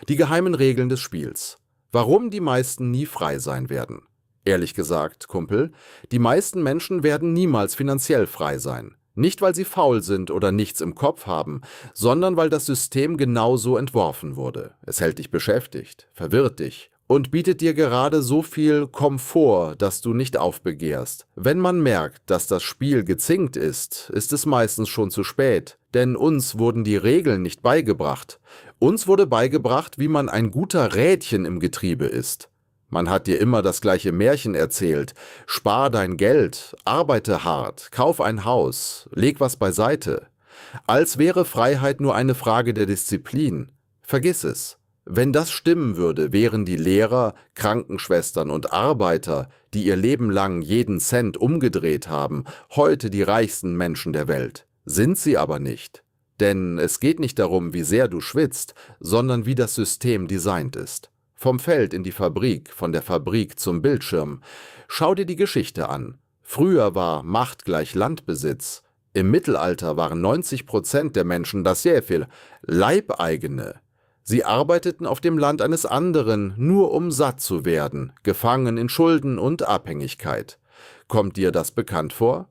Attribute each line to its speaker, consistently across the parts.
Speaker 1: Die geheimen Regeln des Spiels. Warum die meisten nie frei sein werden. Ehrlich gesagt, Kumpel, die meisten Menschen werden niemals finanziell frei sein. Nicht, weil sie faul sind oder nichts im Kopf haben, sondern weil das System genau so entworfen wurde. Es hält dich beschäftigt, verwirrt dich und bietet dir gerade so viel Komfort, dass du nicht aufbegehrst. Wenn man merkt, dass das Spiel gezinkt ist, ist es meistens schon zu spät, denn uns wurden die Regeln nicht beigebracht. Uns wurde beigebracht, wie man ein guter Rädchen im Getriebe ist. Man hat dir immer das gleiche Märchen erzählt. Spar dein Geld, arbeite hart, kauf ein Haus, leg was beiseite. Als wäre Freiheit nur eine Frage der Disziplin. Vergiss es. Wenn das stimmen würde, wären die Lehrer, Krankenschwestern und Arbeiter, die ihr Leben lang jeden Cent umgedreht haben, heute die reichsten Menschen der Welt. Sind sie aber nicht. Denn es geht nicht darum, wie sehr du schwitzt, sondern wie das System designt ist. Vom Feld in die Fabrik, von der Fabrik zum Bildschirm. Schau dir die Geschichte an. Früher war Macht gleich Landbesitz. Im Mittelalter waren 90% der Menschen das sehr viel Leibeigene. Sie arbeiteten auf dem Land eines anderen, nur um satt zu werden, gefangen in Schulden und Abhängigkeit. Kommt dir das bekannt vor?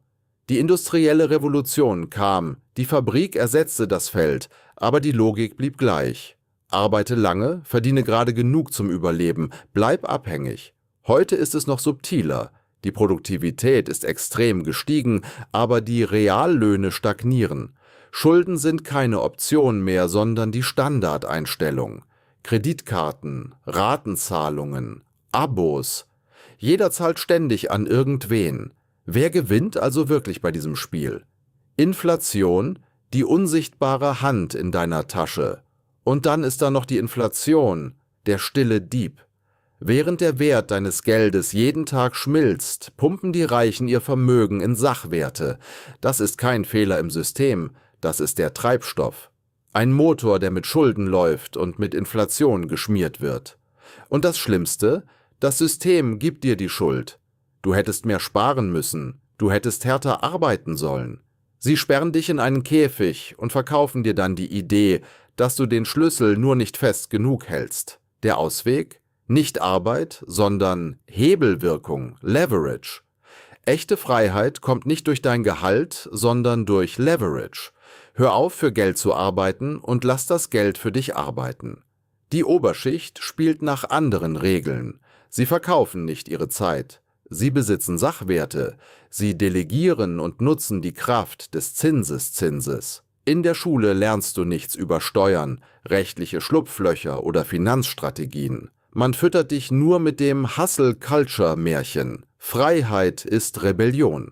Speaker 1: Die industrielle Revolution kam, die Fabrik ersetzte das Feld, aber die Logik blieb gleich. Arbeite lange, verdiene gerade genug zum Überleben, bleib abhängig. Heute ist es noch subtiler. Die Produktivität ist extrem gestiegen, aber die Reallöhne stagnieren. Schulden sind keine Option mehr, sondern die Standardeinstellung. Kreditkarten, Ratenzahlungen, Abos. Jeder zahlt ständig an irgendwen. Wer gewinnt also wirklich bei diesem Spiel? Inflation, die unsichtbare Hand in deiner Tasche. Und dann ist da noch die Inflation, der stille Dieb. Während der Wert deines Geldes jeden Tag schmilzt, pumpen die Reichen ihr Vermögen in Sachwerte. Das ist kein Fehler im System, das ist der Treibstoff. Ein Motor, der mit Schulden läuft und mit Inflation geschmiert wird. Und das Schlimmste, das System gibt dir die Schuld. Du hättest mehr sparen müssen, du hättest härter arbeiten sollen. Sie sperren dich in einen Käfig und verkaufen dir dann die Idee, dass du den Schlüssel nur nicht fest genug hältst. Der Ausweg? Nicht Arbeit, sondern Hebelwirkung, Leverage. Echte Freiheit kommt nicht durch dein Gehalt, sondern durch Leverage. Hör auf, für Geld zu arbeiten und lass das Geld für dich arbeiten. Die Oberschicht spielt nach anderen Regeln. Sie verkaufen nicht ihre Zeit. Sie besitzen Sachwerte. Sie delegieren und nutzen die Kraft des Zinseszinses. In der Schule lernst du nichts über Steuern, rechtliche Schlupflöcher oder Finanzstrategien. Man füttert dich nur mit dem Hustle-Culture-Märchen. Freiheit ist Rebellion.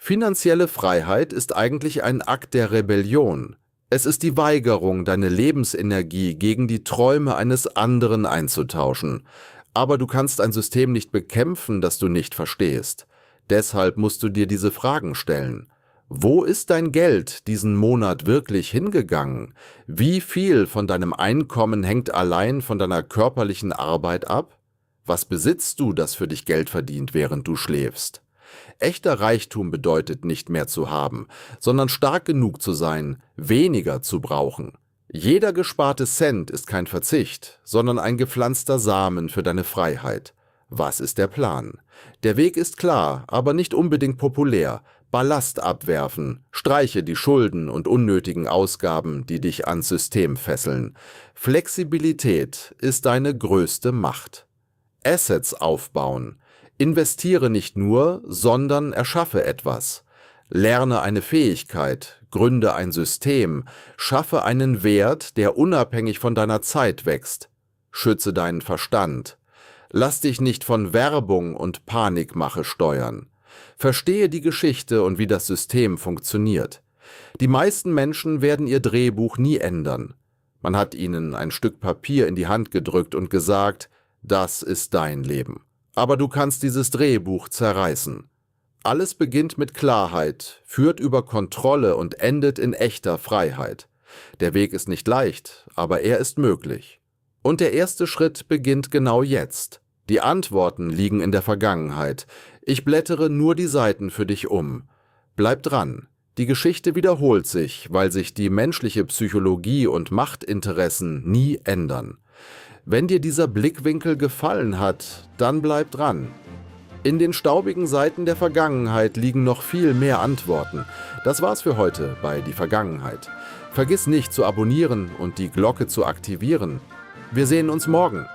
Speaker 1: Finanzielle Freiheit ist eigentlich ein Akt der Rebellion. Es ist die Weigerung, deine Lebensenergie gegen die Träume eines anderen einzutauschen. Aber du kannst ein System nicht bekämpfen, das du nicht verstehst. Deshalb musst du dir diese Fragen stellen. Wo ist dein Geld diesen Monat wirklich hingegangen? Wie viel von deinem Einkommen hängt allein von deiner körperlichen Arbeit ab? Was besitzt du, das für dich Geld verdient, während du schläfst? Echter Reichtum bedeutet nicht mehr zu haben, sondern stark genug zu sein, weniger zu brauchen. Jeder gesparte Cent ist kein Verzicht, sondern ein gepflanzter Samen für deine Freiheit. Was ist der Plan? Der Weg ist klar, aber nicht unbedingt populär. Ballast abwerfen, streiche die Schulden und unnötigen Ausgaben, die dich ans System fesseln. Flexibilität ist deine größte Macht. Assets aufbauen. Investiere nicht nur, sondern erschaffe etwas. Lerne eine Fähigkeit, gründe ein System, schaffe einen Wert, der unabhängig von deiner Zeit wächst. Schütze deinen Verstand. Lass dich nicht von Werbung und Panikmache steuern. Verstehe die Geschichte und wie das System funktioniert. Die meisten Menschen werden ihr Drehbuch nie ändern. Man hat ihnen ein Stück Papier in die Hand gedrückt und gesagt, das ist dein Leben. Aber du kannst dieses Drehbuch zerreißen. Alles beginnt mit Klarheit, führt über Kontrolle und endet in echter Freiheit. Der Weg ist nicht leicht, aber er ist möglich. Und der erste Schritt beginnt genau jetzt. Die Antworten liegen in der Vergangenheit. Ich blättere nur die Seiten für dich um. Bleib dran. Die Geschichte wiederholt sich, weil sich die menschliche Psychologie und Machtinteressen nie ändern. Wenn dir dieser Blickwinkel gefallen hat, dann bleib dran. In den staubigen Seiten der Vergangenheit liegen noch viel mehr Antworten. Das war's für heute bei Die Vergangenheit. Vergiss nicht zu abonnieren und die Glocke zu aktivieren. Wir sehen uns morgen.